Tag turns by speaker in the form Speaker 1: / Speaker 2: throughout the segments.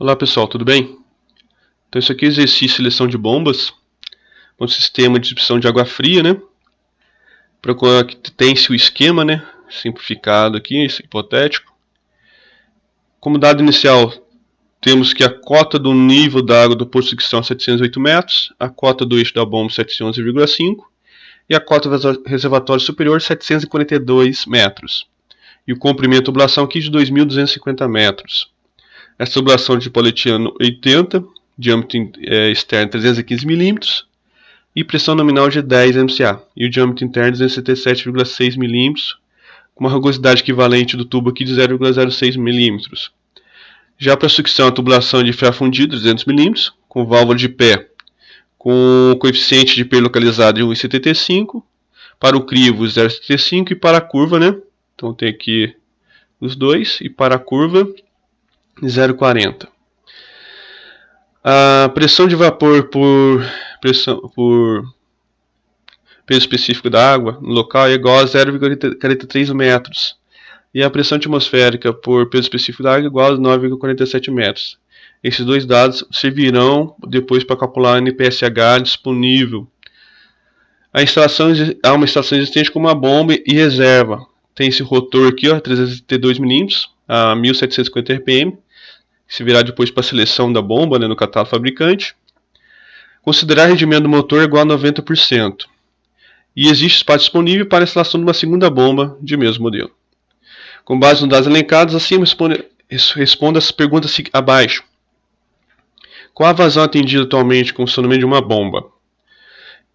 Speaker 1: Olá pessoal, tudo bem? Então isso aqui é exercício de seleção de bombas, um sistema de distribuição de água fria, né? Tem-se o esquema, né? Simplificado aqui, esse hipotético. Como dado inicial, temos que a cota do nível da água do poço de sucção é 708 metros, a cota do eixo da bomba 711,5 e a cota do reservatório superior 742 metros. E o comprimento de tubulação aqui de 2.250 metros. Essa tubulação de polietiano 80, diâmetro externo 315 mm e pressão nominal de 10 MPa. E o diâmetro interno 277,6 mm, com uma rugosidade equivalente do tubo aqui de 0,06 mm. Já para a sucção, a tubulação de ferro fundido 200 mm, com válvula de pé, com coeficiente de P localizado de 1,75, para o crivo 0,75 e para a curva, né? Então tem aqui os dois, e para a curva 0,40. A pressão de vapor por peso específico da água no local é igual a 0,43 metros. E a pressão atmosférica por peso específico da água é igual a 9,47 metros. Esses dois dados servirão depois para calcular a NPSH disponível. Há uma instalação existente com uma bomba e reserva. Tem esse rotor aqui, ó, 332 mm a 1750 RPM. Se virar depois para a seleção da bomba, né, no catálogo fabricante. Considerar rendimento do motor igual a 90%. E existe espaço disponível para a instalação de uma segunda bomba de mesmo modelo. Com base nos dados elencados, acima responda as perguntas abaixo. Qual a vazão atendida atualmente com o funcionamento de uma bomba?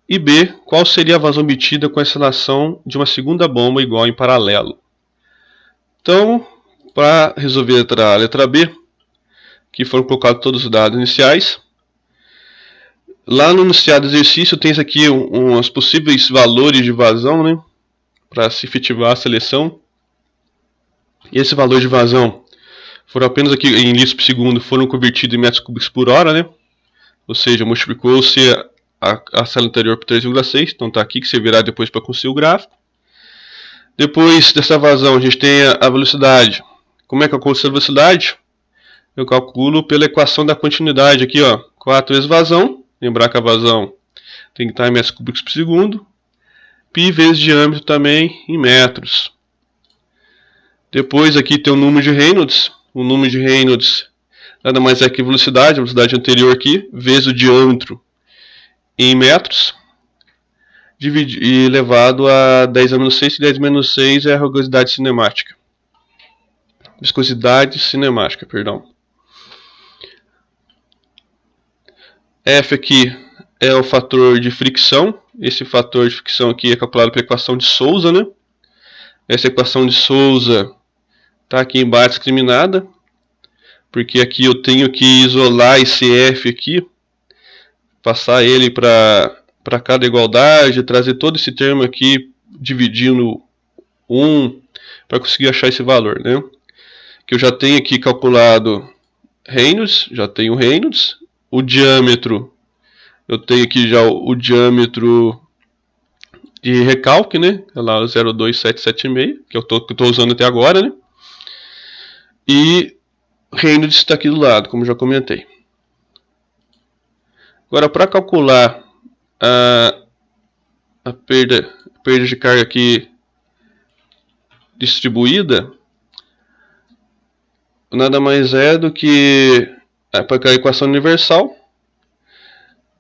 Speaker 1: E B, qual seria a vazão obtida com a instalação de uma segunda bomba igual em paralelo? Então, para resolver a letra B, que foram colocados todos os dados iniciais. Lá no enunciado do exercício tem aqui uns possíveis valores de vazão, né, para se efetivar a seleção. E esse valor de vazão foram apenas aqui em litros por segundo, foram convertidos em metros cúbicos por hora, né? Ou seja, multiplicou-se a célula anterior por 3,6, então está aqui que você verá depois para construir o gráfico. Depois dessa vazão a gente tem a velocidade. Como é que eu calculo essa velocidade? Eu calculo pela equação da continuidade aqui, ó, 4 vezes vazão, lembrar que a vazão tem que estar em metros cúbicos por segundo, π vezes diâmetro também em metros. Depois aqui tem o número de Reynolds, o número de Reynolds nada mais é que a velocidade anterior aqui, vezes o diâmetro em metros, e elevado a 10 a menos 6, e 10 menos 6 é a rugosidade cinemática. Viscosidade cinemática, perdão. F aqui é o fator de fricção. Esse fator de fricção aqui é calculado pela equação de Sousa, né? Essa equação de Sousa está aqui embaixo discriminada, porque aqui eu tenho que isolar esse F aqui, passar ele para cada igualdade, trazer todo esse termo aqui, dividindo 1, para conseguir achar esse valor, né? Que eu já tenho aqui calculado Reynolds, o diâmetro, eu tenho aqui já o diâmetro de recalque, né? É lá o 02776, que eu estou usando até agora, né? E Reynolds está aqui do lado, como já comentei. Agora, para calcular a perda de carga aqui distribuída, nada mais é do que a equação universal.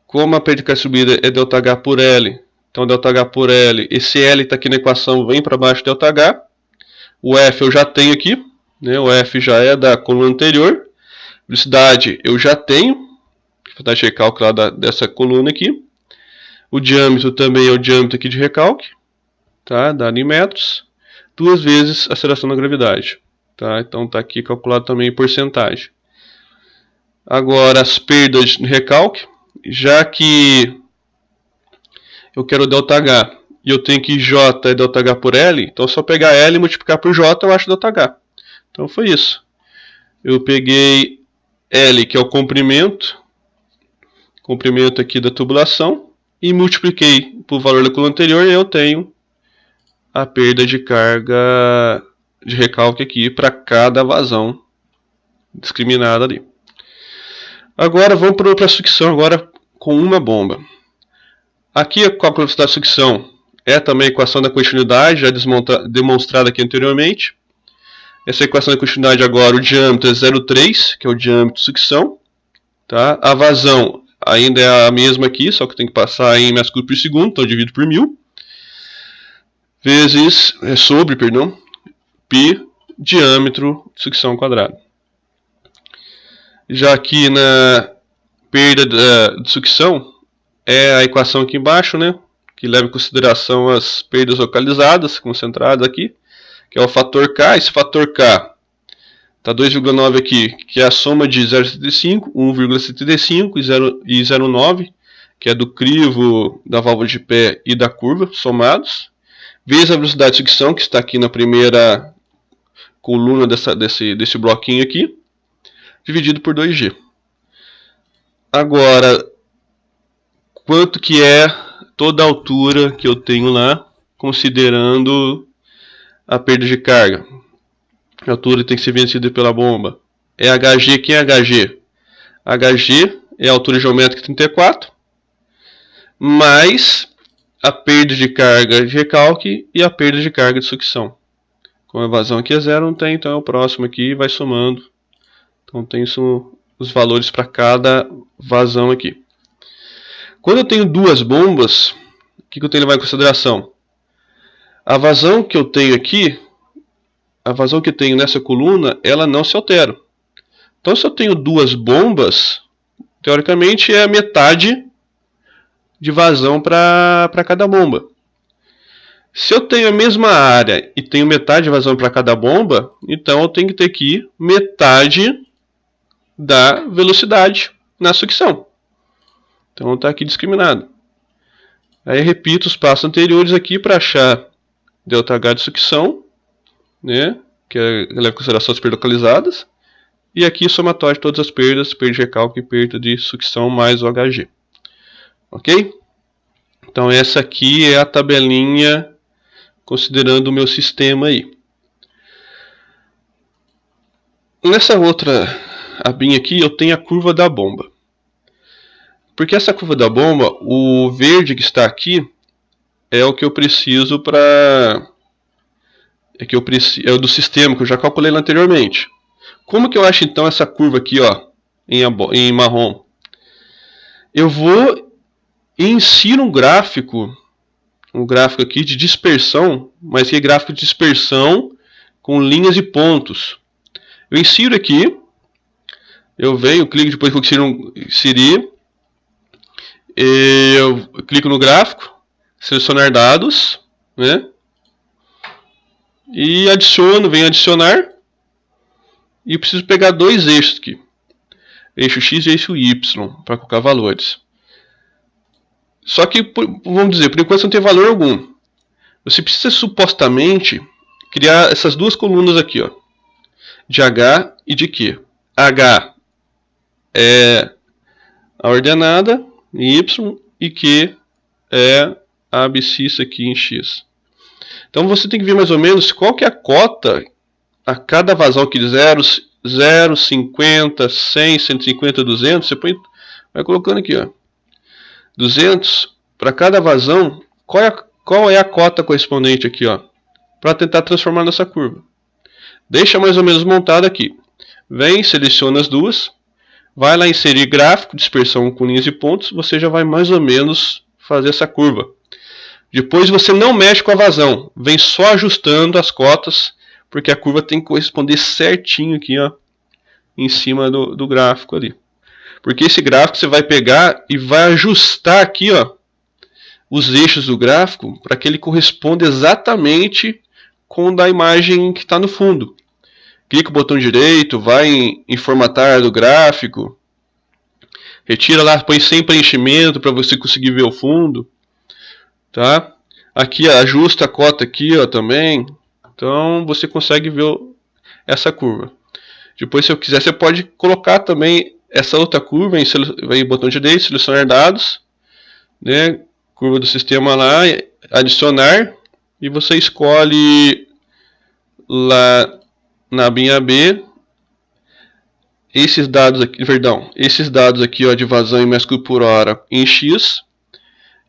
Speaker 1: Como a perda de carga distribuída é ΔH por L, então ΔH por L, esse L está aqui na equação, vem para baixo ΔH. O F eu já tenho aqui, né? O F já é da coluna anterior. Velocidade eu já tenho, velocidade de recalque lá dessa coluna aqui. O diâmetro também é o diâmetro aqui de recalque, tá? Dado em metros, 2 vezes a aceleração da gravidade, tá? Então está aqui calculado também em porcentagem. Agora as perdas de recalque, já que eu quero ΔH e eu tenho que J é ΔH por L, então é só pegar L e multiplicar por J eu acho ΔH. Então foi isso. Eu peguei L, que é o comprimento aqui da tubulação, e multipliquei por valor da coluna anterior e eu tenho a perda de carga de recalque aqui para cada vazão discriminada ali. Agora vamos para a sucção agora com uma bomba. Aqui com a velocidade de sucção é também a equação da continuidade, já demonstrada aqui anteriormente. Essa equação da continuidade agora, o diâmetro é 0,3, que é o diâmetro de sucção. Tá? A vazão ainda é a mesma aqui, só que tem que passar em metros cúbicos por segundo, então eu divido por 1000. Vezes, π, diâmetro de sucção ao quadrado. Já aqui na perda de sucção, é a equação aqui embaixo, né? Que leva em consideração as perdas localizadas, concentradas aqui, que é o fator K. Esse fator K está 2,9 aqui, que é a soma de 0,75, 1,75 e 0,9, que é do crivo da válvula de pé e da curva, somados, vezes a velocidade de sucção, que está aqui na primeira coluna desse bloquinho aqui, dividido por 2G. Agora, quanto que é toda a altura que eu tenho lá, considerando a perda de carga? A altura tem que ser vencida pela bomba. É HG. Quem é HG? HG é a altura geométrica 34, mais a perda de carga de recalque e a perda de carga de sucção. Como a vazão aqui é zero, não tem, então é o próximo aqui e vai somando. Então tem os valores para cada vazão aqui. Quando eu tenho duas bombas, o que eu tenho que levar em consideração? A vazão que eu tenho aqui, a vazão que eu tenho nessa coluna, ela não se altera. Então, se eu tenho duas bombas, teoricamente é a metade de vazão para cada bomba. Se eu tenho a mesma área e tenho metade de vazão para cada bomba, então eu tenho que ter aqui metade da velocidade na sucção. Então está aqui discriminado. Aí repito os passos anteriores aqui para achar ΔH de sucção, né, que leva em consideração as perdas localizadas. E aqui somatório de todas as perdas, perda de recalque e perda de sucção mais o HG. Ok? Então essa aqui é a tabelinha considerando o meu sistema aí. Nessa outra abinha aqui eu tenho a curva da bomba. Porque essa curva da bomba, o verde que está aqui, é o que eu preciso para... É o do sistema que eu já calculei lá anteriormente. Como que eu acho então essa curva aqui, ó, em marrom? Eu vou e insiro um gráfico aqui de dispersão, mas que é gráfico de dispersão com linhas e pontos. Eu insiro aqui, eu venho, clico, depois que eu inserir, eu clico no gráfico, selecionar dados, né? E adiciono, venho adicionar, e preciso pegar dois eixos aqui, eixo X e eixo Y, para colocar valores. Só que, vamos dizer, por enquanto não tem valor algum. Você precisa supostamente criar essas duas colunas aqui, ó, de H e de Q. H é a ordenada em Y e Q é a abscissa aqui em X. Então você tem que ver mais ou menos qual que é a cota a cada vazão aqui de 0, 50, 100, 150, 200. Você vai colocando aqui, ó, 200 para cada vazão. Qual é a cota correspondente aqui, ó, para tentar transformar nessa curva. Deixa mais ou menos montada aqui. Vem, seleciona as duas, vai lá inserir gráfico, dispersão com linhas e pontos, você já vai mais ou menos fazer essa curva. Depois você não mexe com a vazão, vem só ajustando as cotas, porque a curva tem que corresponder certinho aqui, ó, em cima do gráfico ali. Porque esse gráfico você vai pegar e vai ajustar aqui, ó, os eixos do gráfico para que ele corresponda exatamente com o da imagem que está no fundo. Clica o botão direito, vai em formatar do gráfico, retira lá, põe sem preenchimento para você conseguir ver o fundo, tá? Aqui ajusta a cota aqui, ó, também. Então você consegue ver essa curva. Depois, se eu quiser, você pode colocar também essa outra curva em botão direito, selecionar dados, né? Curva do sistema lá, adicionar, e você escolhe lá na abinha B esses dados aqui ó, de vazão em metros cúbicos por hora em X,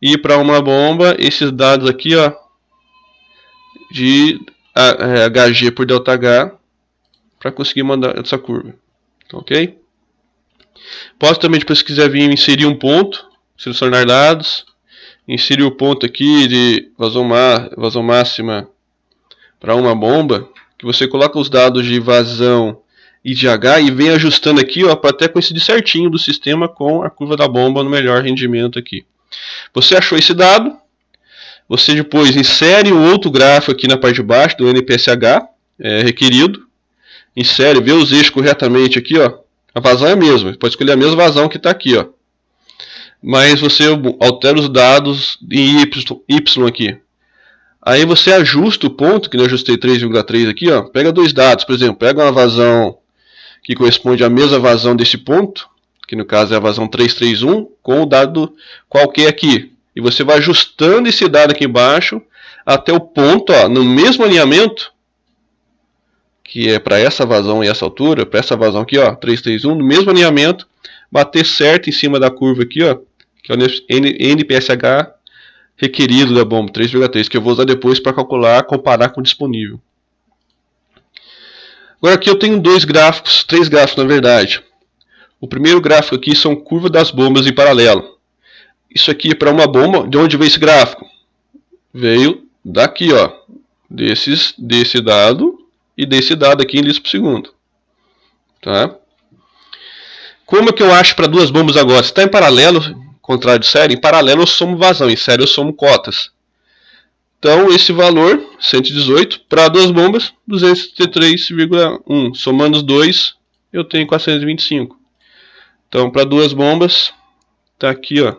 Speaker 1: e para uma bomba esses dados aqui ó, de Hg por ΔH, para conseguir mandar essa curva, ok? Posso também, depois, se quiser vir, inserir um ponto, selecionar dados, inserir o ponto aqui de vazão máxima para uma bomba, que você coloca os dados de vazão e de H e vem ajustando aqui, ó, para até coincidir certinho do sistema com a curva da bomba no melhor rendimento aqui. Você achou esse dado, você depois insere um outro gráfico aqui na parte de baixo do NPSH requerido, insere, vê os eixos corretamente aqui, ó. A vazão é a mesma, pode escolher a mesma vazão que está aqui, ó. Mas você altera os dados em Y aqui. Aí você ajusta o ponto, que eu ajustei 3,3 aqui, ó. Pega dois dados, por exemplo, pega uma vazão que corresponde à mesma vazão desse ponto, que no caso é a vazão 331, com o dado qualquer aqui. E você vai ajustando esse dado aqui embaixo até o ponto, ó, no mesmo alinhamento, que é para essa vazão e essa altura, para essa vazão aqui, ó, 331, no mesmo alinhamento, bater certo em cima da curva aqui, ó, que é o NPSH requerido da bomba, 3,3, que eu vou usar depois para calcular, comparar com o disponível. Agora aqui eu tenho três gráficos na verdade. O primeiro gráfico aqui são curvas das bombas em paralelo. Isso aqui é para uma bomba. De onde veio esse gráfico? Veio daqui, ó, desse dado e desse dado aqui em litros por segundo. Tá? Como é que eu acho para duas bombas agora? Se está em paralelo, contrário de série, em paralelo eu somo vazão, em série eu somo cotas. Então esse valor, 118, para duas bombas, 273,1. Somando os dois, eu tenho 425. Então para duas bombas, está aqui, ó,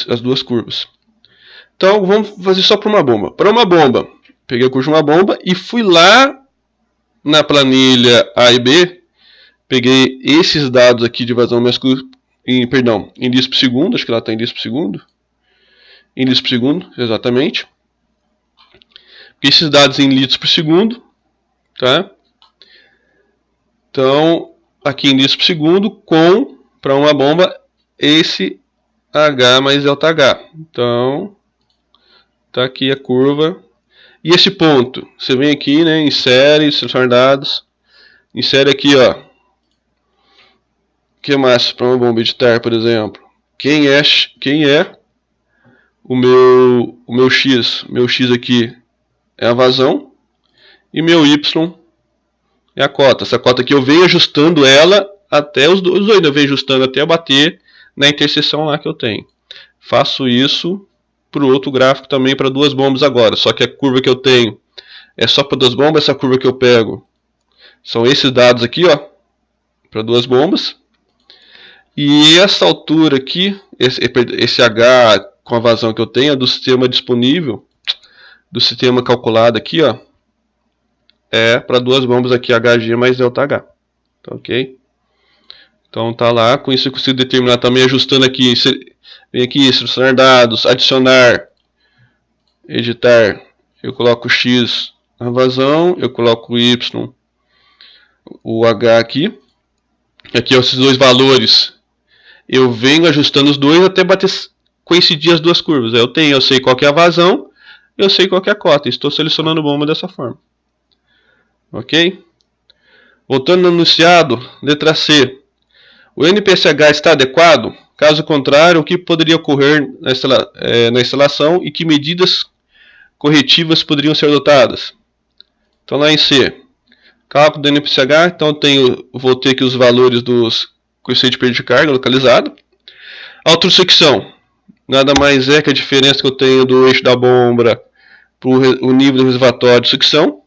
Speaker 1: as duas curvas. Então vamos fazer só para uma bomba. Para uma bomba, peguei o curso de uma bomba e fui lá na planilha A e B, peguei esses dados aqui de vazão em litros por segundo, acho que ela está em litros por segundo. Em litros por segundo, exatamente. Esses dados em litros por segundo, tá? Então, aqui em litros por segundo, para uma bomba, esse H mais ΔH. Então, tá aqui a curva. E esse ponto, você vem aqui, né, insere, seleciona dados, insere aqui, ó, o que mais para uma bomba editar, por exemplo? Quem é o meu X? Meu X aqui é a vazão e meu Y é a cota. Essa cota aqui eu venho ajustando ela até os dois, eu venho ajustando até bater na interseção lá que eu tenho. Faço isso para o outro gráfico também para duas bombas agora, só que a curva que eu tenho é só para duas bombas, essa curva que eu pego são esses dados aqui, ó, para duas bombas. E essa altura aqui, esse H com a vazão que eu tenho é do sistema disponível, do sistema calculado aqui, ó, é para duas bombas aqui, Hg mais ΔH. Tá ok? Então tá lá, com isso eu consigo determinar também, ajustando aqui, vem aqui, selecionar dados, adicionar, editar, eu coloco o X na vazão, eu coloco o Y, o H aqui, aqui ó, esses dois valores, eu venho ajustando os dois até coincidir as duas curvas. Eu sei qual que é a vazão, eu sei qual que é a cota, estou selecionando bomba dessa forma. Ok? Voltando no enunciado, letra C. O NPSH está adequado? Caso contrário, o que poderia ocorrer na instalação e que medidas corretivas poderiam ser adotadas? Então lá em C, cálculo do NPSH, então vou ter aqui os valores dos coeficientes de perda de carga localizado. Autossecção, nada mais é que a diferença que eu tenho do eixo da bomba para o nível do reservatório de sucção.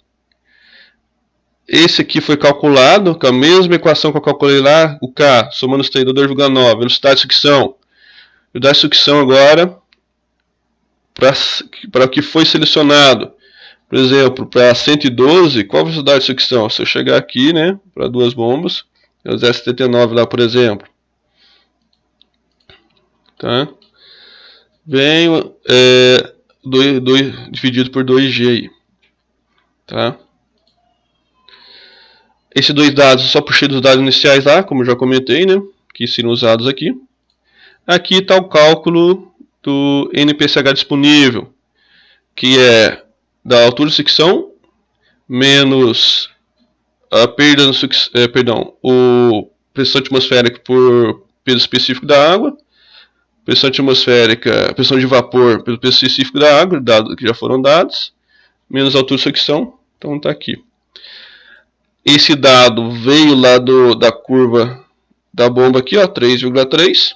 Speaker 1: Esse aqui foi calculado com a mesma equação que eu calculei lá, o K, somando os 2,9, velocidade de sucção. Velocidade de sucção agora, para o que foi selecionado, por exemplo, para 112, qual a velocidade de sucção? Se eu chegar aqui, né, para duas bombas, eu usar 79 lá, por exemplo. Tá? Venho dividido por 2G aí. Tá? Esses dois dados, só puxei dos dados iniciais lá, como eu já comentei, né? Que serão usados aqui. Aqui está o cálculo do NPCH disponível, que é da altura de secção menos a perda no o pressão atmosférica por peso específico da água, pressão atmosférica, pressão de vapor pelo peso específico da água, dados que já foram dados, menos a altura de secção. Então está aqui. Esse dado veio lá da curva da bomba aqui, ó, 3,3.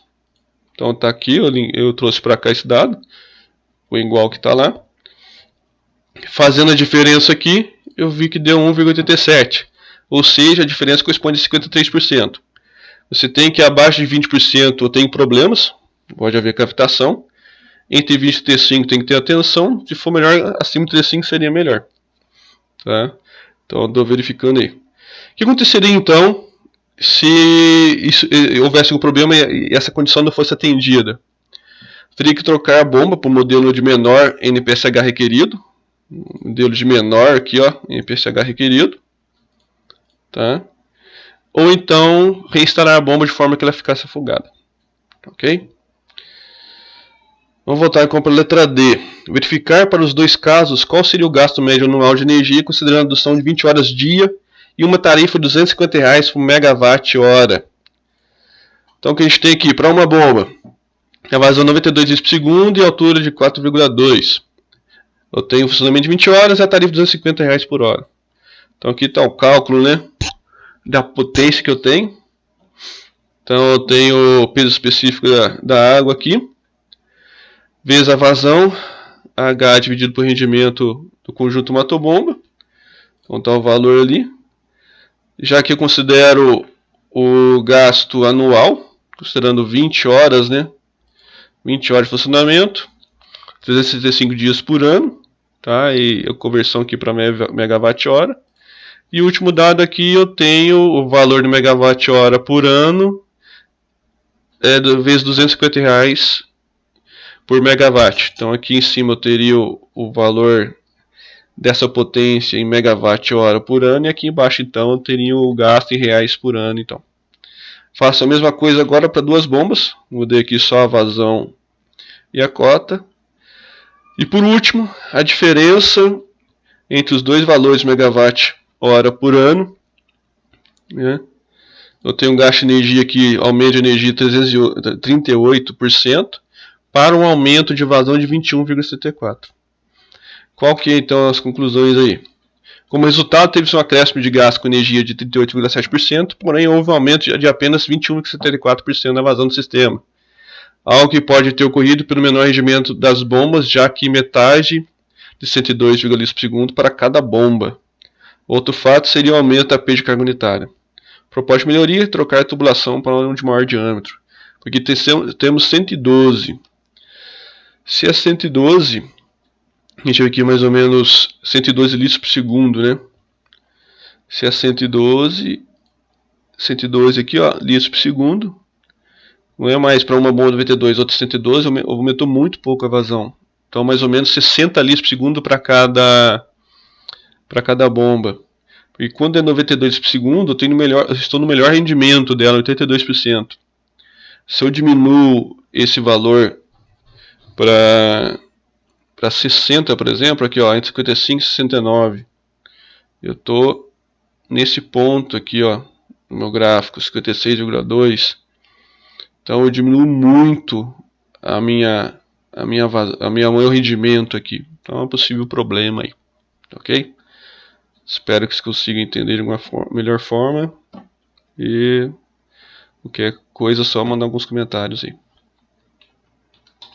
Speaker 1: Então está aqui, eu trouxe para cá esse dado, o igual que está lá. Fazendo a diferença aqui, eu vi que deu 1,87. Ou seja, a diferença corresponde a 53%. Você tem que abaixo de 20% tem problemas, pode haver cavitação. Entre 20 e 35 tem que ter atenção. Se for melhor, acima de 35 seria melhor. Tá? Então eu estou verificando aí. O que aconteceria então se houvesse um problema e essa condição não fosse atendida? Teria que trocar a bomba para o modelo de menor NPSH requerido. Modelo de menor aqui, ó, NPSH requerido. Tá? Ou então reinstalar a bomba de forma que ela ficasse afogada. Ok? Vamos voltar então para a letra D. Verificar para os dois casos qual seria o gasto médio anual de energia considerando a redução de 20 horas dia e uma tarifa de R$250 por megawatt-hora. Então o que a gente tem aqui para uma bomba? A vazão 92 litros por segundo e a altura de 4,2. Eu tenho funcionamento de 20 horas e a tarifa de R$250 por hora. Então aqui está o cálculo, né, da potência que eu tenho. Então eu tenho o peso específico da água aqui, vezes a vazão, H dividido por rendimento do conjunto motobomba. Então está o valor ali. Já que eu considero o gasto anual, considerando 20 horas, né? 20 horas de funcionamento, 365 dias por ano, tá? E a conversão aqui para megawatt-hora. E o último dado aqui eu tenho o valor de megawatt-hora por ano, vezes R$250 por megawatt. Então aqui em cima eu teria o valor dessa potência em megawatt-hora por ano, e aqui embaixo então eu teria o gasto em reais por ano. Então faço a mesma coisa agora para duas bombas, mudei aqui só a vazão e a cota. E por último, a diferença entre os dois valores megawatt-hora por ano, né? Eu tenho um gasto de energia aqui, aumento de energia 38%, para um aumento de vazão de 21,74%. Qual que é então as conclusões aí? Como resultado, teve-se um acréscimo de gasto com energia de 38,7%, porém houve um aumento de apenas 21,74% na vazão do sistema. Algo que pode ter ocorrido pelo menor rendimento das bombas, já que metade de 102 litros por segundo para cada bomba. Outro fato seria o aumento da perda de carga unitária. Propósito de melhoria, trocar a tubulação para um de maior diâmetro. Porque temos 112. Se é 112, a gente vê aqui mais ou menos 112 litros por segundo, né? Se é 112 aqui, ó, litros por segundo. Não é mais para uma bomba 92, outra 112, aumentou muito pouco a vazão. Então mais ou menos 60 litros por segundo para cada bomba. E quando é 92 por segundo, eu estou no melhor rendimento dela, 82%. Se eu diminuo esse valor para 60, por exemplo, aqui ó, entre 55 e 69, eu estou nesse ponto aqui, ó, no meu gráfico, 56,2. Então eu diminuo muito meu rendimento aqui. Então é um possível problema aí, ok? Espero que vocês consigam entender de uma melhor forma. E qualquer coisa é só mandar alguns comentários aí.